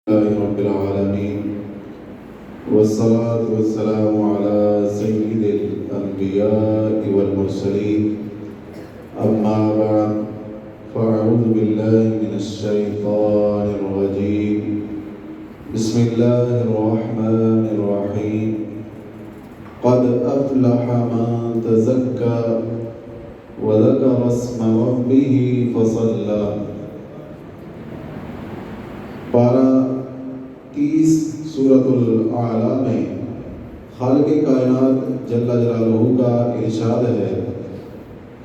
لله رب العالمين والصلاة والسلام على سيد الأنبياء والمرسلين أما بعد فأعوذ بالله من الشيطان الرجيم بسم الله الرحمن الرحيم قد أفلح من تزكى وذكر اسم ربه فصلى پارہ 30 سورۃ الاعلیٰ میں خالق کائنات جل جلالہ کا ارشاد ہے،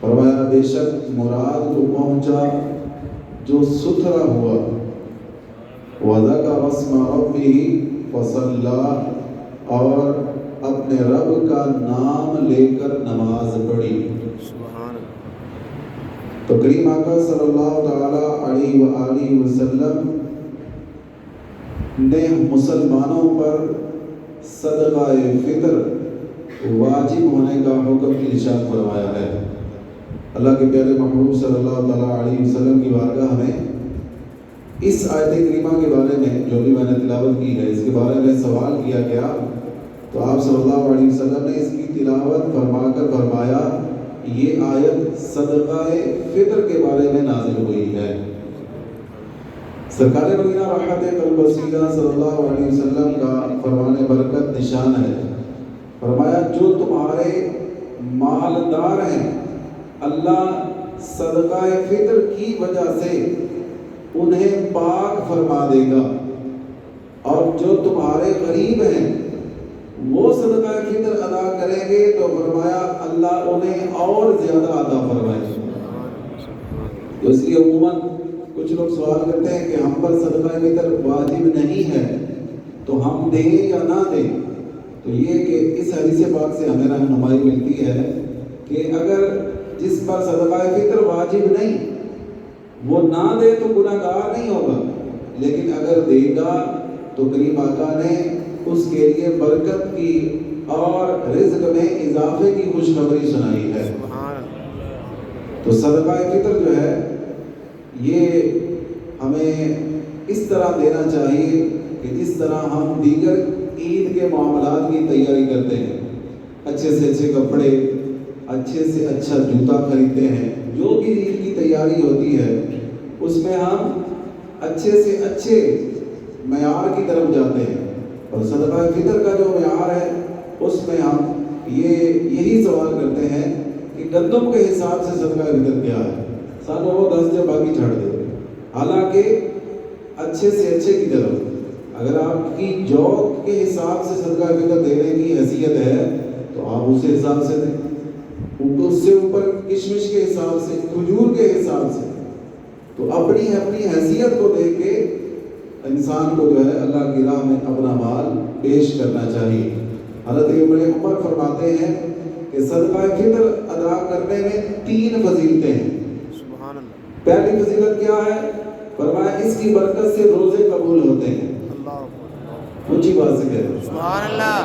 فرمایا بے شک مراد کو پہنچا جو ستھرا ہوا، وَذَكَرَ اسْمَ رَبِّهِ فَصَلَّى اور اپنے رب کا نام لے کر نماز پڑھی۔ تو کریم آقا صلی اللہ تعالی علیہ وآلہ وسلم نے مسلمانوں پر صدقہ فطر واجب ہونے کا حکم ارشاد فرمایا ہے۔ اللہ کے پیارے محبوب صلی اللہ تعالیٰ علیہ وسلم کی بارگاہ میں اس آیت کریمہ کے بارے میں جو بھی میں نے تلاوت کی ہے، اس کے بارے میں سوال کیا گیا تو آپ صلی اللہ علیہ وسلم نے اس کی تلاوت فرما کر فرمایا یہ آیت صدقہ فطر کے بارے میں نازل ہوئی ہے۔ سرکار مدینہ رحمت الوسیلہ صلی اللہ علیہ وسلم کا فرمان برکت نشان ہے، فرمایا جو تمہارے مالدار ہیں اللہ صدقہ فطر کی وجہ سے انہیں پاک فرما دے گا، اور جو تمہارے غریب ہیں وہ صدقہ فطر ادا کریں گے تو فرمایا اللہ انہیں اور زیادہ عطا فرمائے گا۔ تو اس لیے عموماً کچھ لوگ سوال کرتے ہیں کہ ہم پر صدقہ فطر واجب نہیں ہے تو ہم دیں یا نہ دیں۔ تو یہ کہ اس حدیث پاک سے ہمیں رہنمائی ملتی ہے کہ اگر جس پر صدقہ فطر واجب نہیں وہ نہ دے تو گناہ گار نہیں ہوگا، لیکن اگر دے گا تو کریم آقا نے اس کے لیے برکت کی اور رزق میں اضافے کی خوشخبری سنائی ہے۔ تو صدقہ فطر جو ہے یہ ہمیں اس طرح دینا چاہیے کہ جس طرح ہم دیگر عید کے معاملات کی تیاری کرتے ہیں، اچھے سے اچھے کپڑے، اچھے سے اچھا جوتا خریدتے ہیں، جو بھی عید کی تیاری ہوتی ہے اس میں ہم اچھے سے اچھے معیار کی طرف جاتے ہیں، اور صدقہ فطر کا جو معیار ہے اس میں ہم یہی سوال کرتے ہیں کہ گندم کے حساب سے صدقہ فطر کیا ہے، سانو وہ 10 دے باقی چھڑ دے۔ حالانکہ اچھے سے اچھے کی طرف اگر آپ کی جوت کے حساب سے صدقہ فطر دینے کی حیثیت ہے تو آپ اس حساب سے دیں، اس سے اوپر کشمش کے حساب سے، کھجور کے حساب سے، تو اپنی حیثیت کو دیکھ کے انسان کو جو ہے اللہ کی راہ میں اپنا مال پیش کرنا چاہیے۔ حضرت عمر فرماتے ہیں کہ صدقہ فطر ادا کرنے میں 3 فضیلتیں ہیں۔ پہلی فضیلت کیا ہے؟ فرمایا اس کی برکت سے روزے قبول ہوتے ہیں۔ اونچی بات سے کہہ رہے ہیں سبحان اللہ۔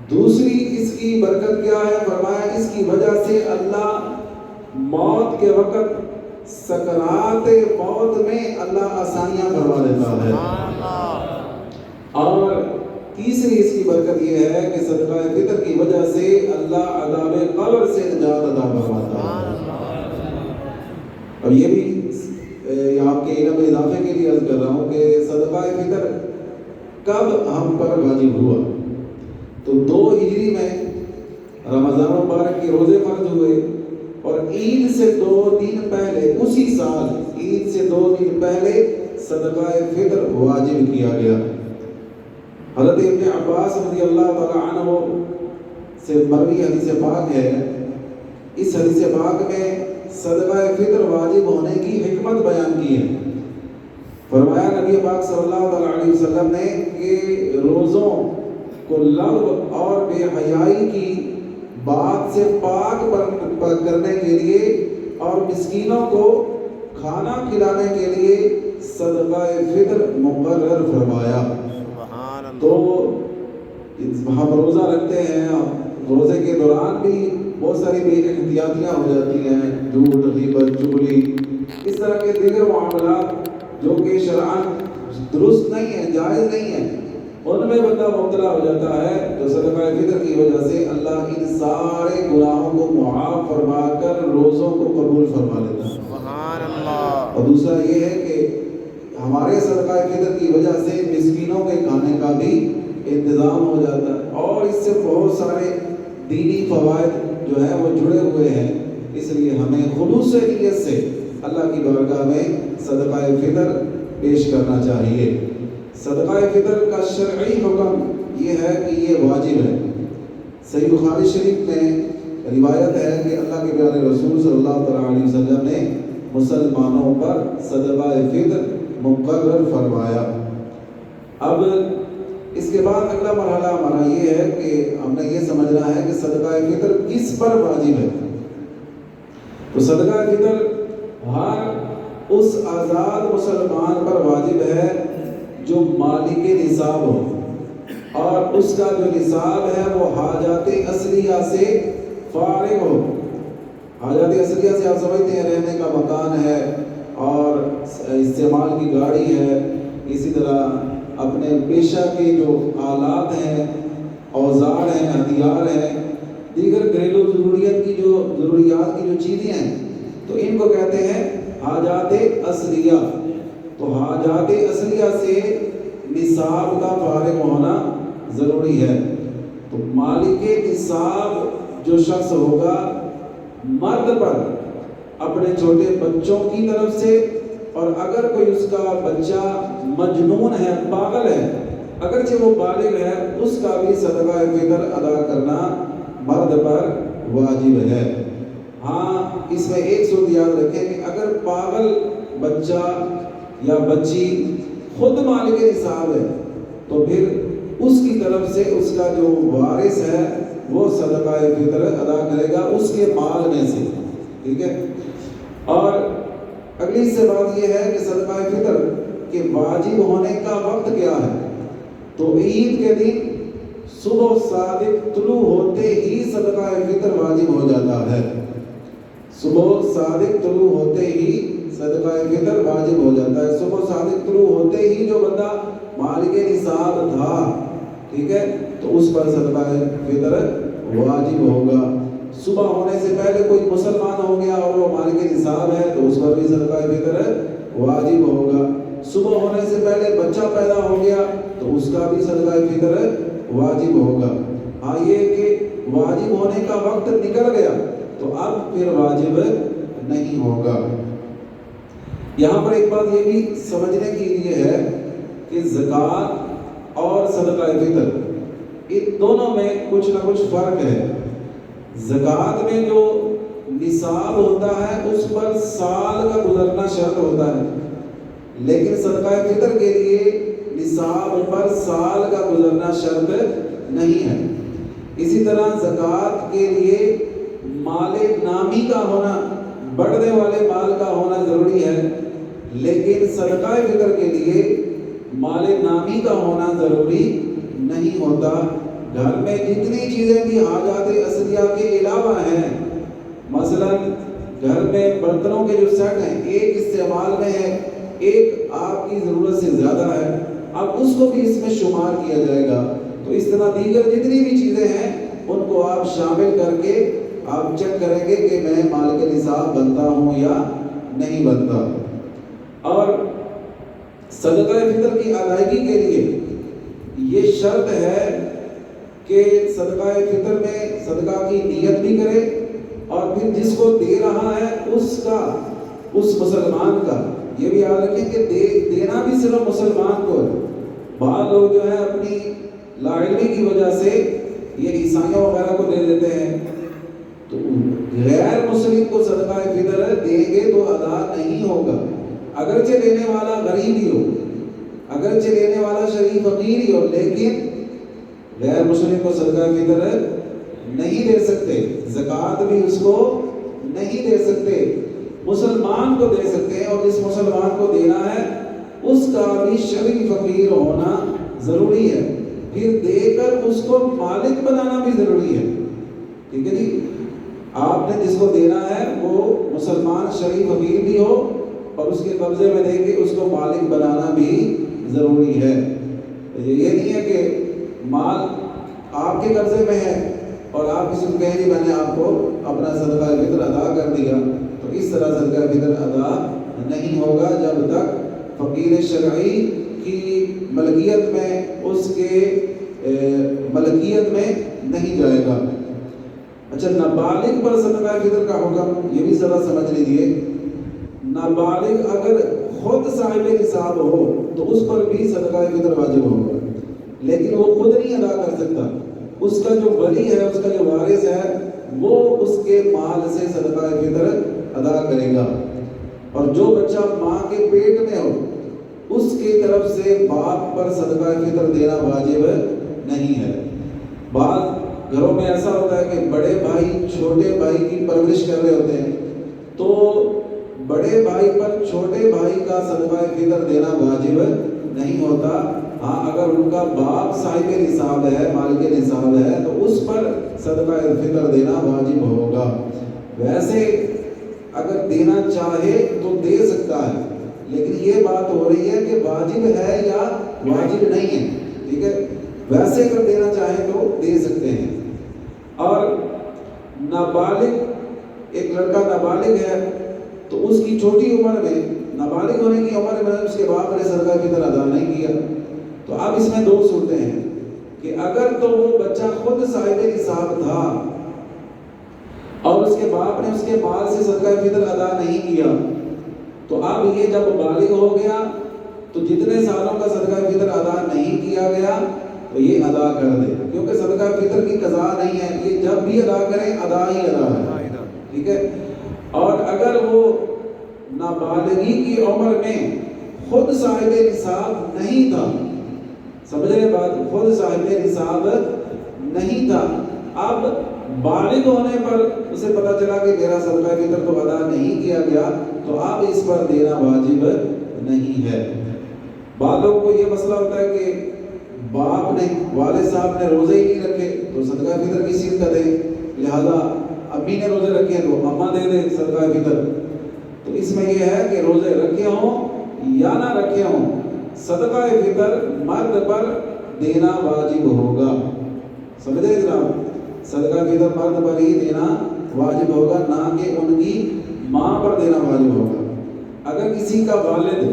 دوسری اس کی برکت کیا ہے؟ فرمایا اس کی وجہ سے اللہ موت کے وقت سکرات موت میں اللہ آسانیاں فرما دیتا ہے۔ اور تیسری اس کی برکت یہ ہے کہ صدقہ فطر کی وجہ سے اللہ عذاب قبر سے نجات عطا فرماتا ہے۔ اور یہ بھی آپ کے علم اضافے کے لیے عرض کر رہا ہوں کہ صدقہ فطر کب ہم پر واجب ہوا؟ تو 2 ہجری میں رمضان مبارک کے روزے فرض ہوئے، اور عید سے 2 دن پہلے، اسی سال عید سے 2 دن پہلے صدقہ فطر واجب کیا گیا۔ حضرت ابن عباس رضی اللہ تعالی عنہ سے مروی حدیث پاک ہے، اس حدیث پاک میں صدقہ فطر واجب ہونے کی حکمت بیان کی ہے۔ فرمایا نبی پاک صلی اللہ علیہ وسلم نے کہ روزوں کو لغو اور بے حیائی کی بات سے پاک کرنے کے لیے اور مسکینوں کو کھانا کھلانے کے لیے صدقہ فطر مقرر فرمایا۔ تو ہم روزہ رکھتے ہیں، روزے کے دوران بھی بہت ساری بے احتیاطیاں ہو جاتی ہیں، جھوٹ، غیبت، چغلی، اس طرح کے دیگر معاملات جو کہ شرعاً درست نہیں ہے، جائز نہیں ہے، ان میں بندہ مبتلا ہو جاتا ہے، تو صدقہ فطر کی وجہ سے اللہ ان سارے گناہوں کو معاف فرما کر روزوں کو قبول فرما لیتا ہے۔ سبحان اللہ۔ اور دوسرا یہ ہے کہ ہمارے صدقہ فطر کی وجہ سے مسکینوں کے کھانے کا بھی انتظام ہو جاتا ہے، اور اس سے بہت سارے دینی فوائد جو ہیں وہ جڑے ہوئے ہیں۔ اس لیے ہمیں خلوص نیت سے اللہ کی بارگاہ میں صدقہ فطر پیش کرنا چاہیے۔ صدقہ فطر کا شرعی حکم یہ ہے کہ یہ واجب ہے۔ صحیح بخاری شریف میں روایت ہے کہ اللہ کے پیارے رسول صلی اللہ تعالیٰ علیہ وسلم نے مسلمانوں پر صدقہ فطر مقرر فرمایا۔ اب اس کے بعد اگلا مرحلہ ہمارا یہ ہے کہ ہم نے یہ سمجھنا ہے کہ صدقہ فطر کس پر واجب ہے۔ تو صدقہ فطر ہر اس آزاد مسلمان پر واجب ہے جو مالک نصاب ہو، اور اس کا جو نصاب ہے وہ حاجات اصلیہ سے فارغ ہو۔ حاجات اصلیہ سے آپ سمجھتے ہیں رہنے کا مکان ہے اور استعمال کی گاڑی ہے، اسی طرح اپنے پیشہ کے جو آلات ہیں، اوزار ہیں، ہتھیار ہیں، دیگر گھریلو ضروریات کی جو چیزیں ہیں، تو ان کو کہتے ہیں حاجات اصلیہ۔ تو حاجات اصلیہ سے نصاب کا فارغ ہونا ضروری ہے۔ تو مالک نصاب جو شخص ہوگا مرد پر اپنے چھوٹے بچوں کی طرف سے، اور اگر کوئی اس کا بچہ مجنون ہے، پاگل ہے، اگرچہ وہ بالغ ہے، اس کا بھی صدقہ فطر ادا کرنا مرد پر واجب ہے۔ ہاں، اس میں ایک صورت یاد رکھیں کہ اگر پاگل بچہ یا بچی خود مالک نصاب ہے تو پھر اس کی طرف سے اس کا جو وارث ہے وہ صدقہ فطر ادا کرے گا اس کے مال میں سے، ٹھیک ہے۔ اور اگلی سے بات یہ ہے کہ صدقہ فطر کے واجب ہونے کا وقت کیا ہے۔ تو عید کے دن صبح صادق طلوع ہوتے ہی صدقہ فطر واجب ہو جاتا ہے۔ صبح صادق طلوع ہوتے ہی صدقہ فطر واجب ہو جاتا ہے۔ صبح صادق طلوع ہوتے ہی جو بندہ مالک نصاب تھا، ٹھیک ہے، تو اس پر صدقہ فطر واجب ہوگا۔ صبح ہونے سے پہلے کوئی مسلمان ہو گیا اور وہ مالک نصاب ہے تو اس پر بھی صدقہ فطر واجب ہوگا۔ صبح ہونے سے پہلے بچہ پیدا ہو گیا تو اس کا بھی صدقہ فطر واجب ہوگا۔ ہاں، یہ کہ واجب ہونے کا وقت نکل گیا تو اب پھر واجب نہیں ہوگا۔ یہاں پر ایک بات یہ بھی سمجھنے کے لیے ہے کہ زکوٰۃ اور صدقہ فطر ان دونوں میں کچھ نہ کچھ فرق ہے۔ زکوٰۃ میں جو نصاب ہوتا ہے اس پر سال کا گزرنا شرط ہوتا ہے، لیکن صدقہ فطر کے لیے نصاب پر سال کا گزرنا شرط نہیں ہے۔ اسی طرح زکوٰۃ کے لیے مال نامی کا ہونا، بڑھنے والے مال کا ہونا ضروری ہے، لیکن صدقہ فطر کے لیے مال نامی کا ہونا ضروری نہیں ہوتا۔ گھر میں جتنی چیزیں بھی حاجات اصلیہ کے علاوہ ہیں، مثلا گھر میں برتنوں کے جو سیٹ ہیں، ایک استعمال میں ہے، ایک آپ کی ضرورت سے زیادہ ہے، اب اس کو بھی اس میں شمار کیا جائے گا۔ تو اس طرح دیگر جتنی بھی چیزیں ہیں ان کو آپ شامل کر کے آپ چیک کریں گے کہ میں مالک نصاب بنتا ہوں یا نہیں بنتا۔ اور صدقہ فطر کی ادائیگی کے لیے یہ شرط ہے کہ صدقہ فطر میں صدقہ کی نیت بھی کرے، اور پھر جس کو دے رہا ہے اس مسلمان کا یہ بھی یاد رکھیں کہ دینا بھی صرف مسلمان کو ہے۔ بعض لوگ جو ہے اپنی لاعلمی کی وجہ سے یہ عیسائیوں وغیرہ کو دے دیتے ہیں، تو غیر مسلم کو صدقہ فطر دیں گے تو ادا نہیں ہوگا، اگرچہ دینے والا غریب ہی ہو، اگرچہ دینے والا شریف فقیر ہی ہو، لیکن غیر مسلم کو صدقہ فطر نہیں دے سکتے، زکوٰۃ بھی اس کو نہیں دے سکتے، مسلمان کو دے سکتے ہیں، اور جس مسلمان کو دینا ہے اس کا بھی شریف فقیر ہونا ضروری ہے، پھر دے کر اس کو مالک بنانا بھی ضروری ہے، ٹھیک ہے جی۔ آپ نے جس کو دینا ہے وہ مسلمان شریف فقیر بھی ہو اور اس کے قبضے میں دے کے اس کو مالک بنانا بھی ضروری ہے۔ یہ نہیں ہے کہ مال آپ کے قبضے میں ہے اور آپ کسی کو کہیں میں نے آپ کو اپنا صدقہ فطر ادا کر دیا، تو اس طرح صدقہ فطر ادا نہیں ہوگا جب تک فقیر شرعی کی ملکیت میں اس کے ملکیت میں نہیں جائے گا۔ اچھا، نابالغ پر صدقہ فطر کا حکم یہ بھی ذرا سمجھ لیجیے۔ نابالغ اگر خود صاحب نصاب ہو تو اس پر بھی صدقہ فطر واجب ہوگا، لیکن وہ خود نہیں ادا کر سکتا، اس کا جو ولی ہے، اس کا جو وارث ہے، وہ اس کے مال سے صدقہ فطر ادا کرے گا۔ اور جو بچہ ماں کے پیٹ میں ہو اس کی طرف سے باپ پر صدقہ فطر دینا واجب نہیں ہے۔ بعض گھروں میں ایسا ہوتا ہے کہ بڑے بھائی چھوٹے بھائی کی پرورش کر رہے ہوتے ہیں، تو بڑے بھائی پر چھوٹے بھائی کا صدقہ فطر دینا واجب نہیں ہوتا۔ ہاں، اگر ان کا باپ صاحب نصاب ہے، مالک نصاب ہے، تو اس پر صدقہ فطر دینا واجب ہوگا۔ ویسے اگر دینا چاہے تو دے سکتا ہے، لیکن یہ بات ہو رہی ہے کہ واجب ہے یا واجب نہیں ہے، ٹھیک ہے؟ ویسے اگر دینا چاہیں تو دے سکتے ہیں۔ اور نابالغ، ایک لڑکا نابالغ ہے تو اس کی چھوٹی عمر میں، نابالغ ہونے کی عمر میں اس کے باپ نے صدقہ فطر ادا نہیں کیا، تو اب اس میں دو صورتیں ہیں کہ اگر تو وہ بچہ خود صاحب نصاب تھا اور اس کے باپ نے اس کے مال سے صدقہ فطر ادا نہیں کیا، تو اب یہ جب بالغ ہو گیا تو جتنے سالوں کا صدقہ فطر ادا نہیں کیا گیا تو یہ ادا کر دے، کیونکہ صدقہ فطر کی قضا نہیں ہے، یہ جب بھی ادا کریں ادا ہی ادا ہے، ٹھیک ہے؟ اور اگر وہ نابالغی کی عمر میں خود صاحب نصاب نہیں تھا، سمجھ رہے بات، خود صاحب نصاب نہیں تھا، اب بالغ ہونے پر اسے پتہ چلا کہ میرا صدقہ فطر تو ادا نہیں کیا گیا، تو اب اس پر دینا واجب نہیں ہے۔ بعض لوگوں کو یہ مسئلہ ہوتا ہے کہ باپ نے، والد صاحب نے روزے ہی نہیں رکھے تو صدقہ فطر کی سیدھ کا دے، لہذا امی نے روزے رکھے تو اماں دے دے صدقہ فطر۔ تو اس میں یہ ہے کہ روزے رکھے ہوں یا نہ رکھے ہوں، صدقہ فطر مرد پر دینا واجب ہوگا، سمجھے جناب؟ صدقہ فطر مرد پر ہی دینا واجب ہوگا، نہ کہ ان کی ماں پر دینا واجب ہوگا۔ اگر کسی کا والد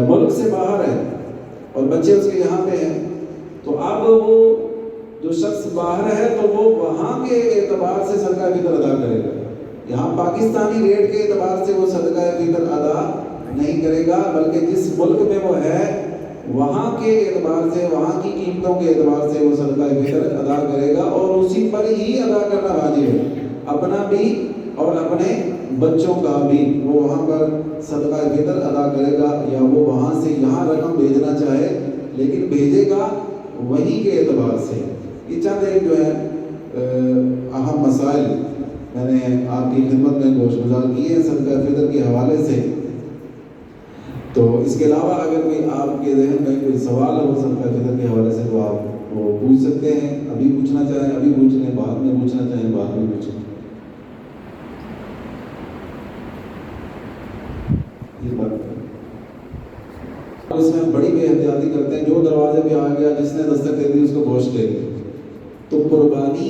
ملک سے باہر ہے اور بچے اس کے یہاں پہ ہیں، تو اب وہ جو شخص باہر ہے تو وہ وہاں کے اعتبار سے صدقہ فطر ادا کرے گا، یہاں پاکستانی ریٹ کے اعتبار سے وہ صدقہ فطر ادا نہیں کرے گا، بلکہ جس ملک میں وہ ہے وہاں کے اعتبار سے، وہاں کی قیمتوں کے اعتبار سے وہ صدقہ فطر ادا کرے گا، اور اسی پر ہی ادا کرنا واجب ہے، اپنا بھی اور اپنے بچوں کا بھی۔ وہ وہاں پر صدقہ فطر ادا کرے گا، یا وہ وہاں سے یہاں رقم بھیجنا چاہے لیکن بھیجے گا وہیں کے اعتبار سے۔ یہ چند ایک جو ہے اہم مسائل میں نے آپ کی خدمت میں گوش گزار کیے ہیں صدقہ فطر کے حوالے سے۔ تو اس کے علاوہ اگر کوئی آپ کے ذہن میں کوئی سوال ہو صدقہ فطر کے حوالے سے تو آپ وہ پوچھ سکتے ہیں، ابھی پوچھنا چاہیں ابھی پوچھ لیں، بعد میں پوچھنا چاہیں بعد میں پوچھیں۔ اس میں بڑی بے احتیاطی کرتے ہیں، جو دروازے پہ آ گیا جس نے دستک دے دی اس کو گوشت دے دی۔ تو قربانی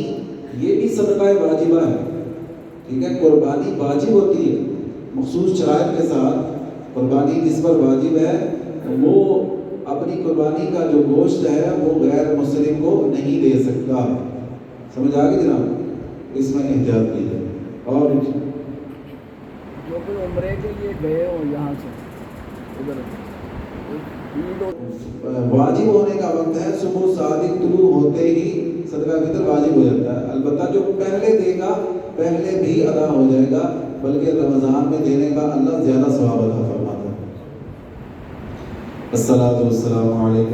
یہ بھی صدقہ واجبہ ہے، ٹھیک ہے؟ قربانی واجب ہوتی ہے مخصوص شرائط کے ساتھ۔ قربانی جس پر واجب ہے وہ اپنی قربانی کا جو گوشت ہے وہ غیر مسلم کو نہیں دے سکتا، سمجھ آ گئی جناب؟ اس میں احتیاط کی جائے۔ اور جو کوئی عمرے کے لیے گئے ہوں یہاں سے ادھر، واجب ہونے کا وقت ہے صبح صادق طلوع ہوتے ہی صدقہ فطر واجب ہو جاتا ہے، البتہ جو پہلے دے گا پہلے بھی ادا ہو جائے گا، بلکہ رمضان میں دینے کا اللہ زیادہ ثواب عطا فرماتا ہے۔ الصلاۃ والسلام علیکم۔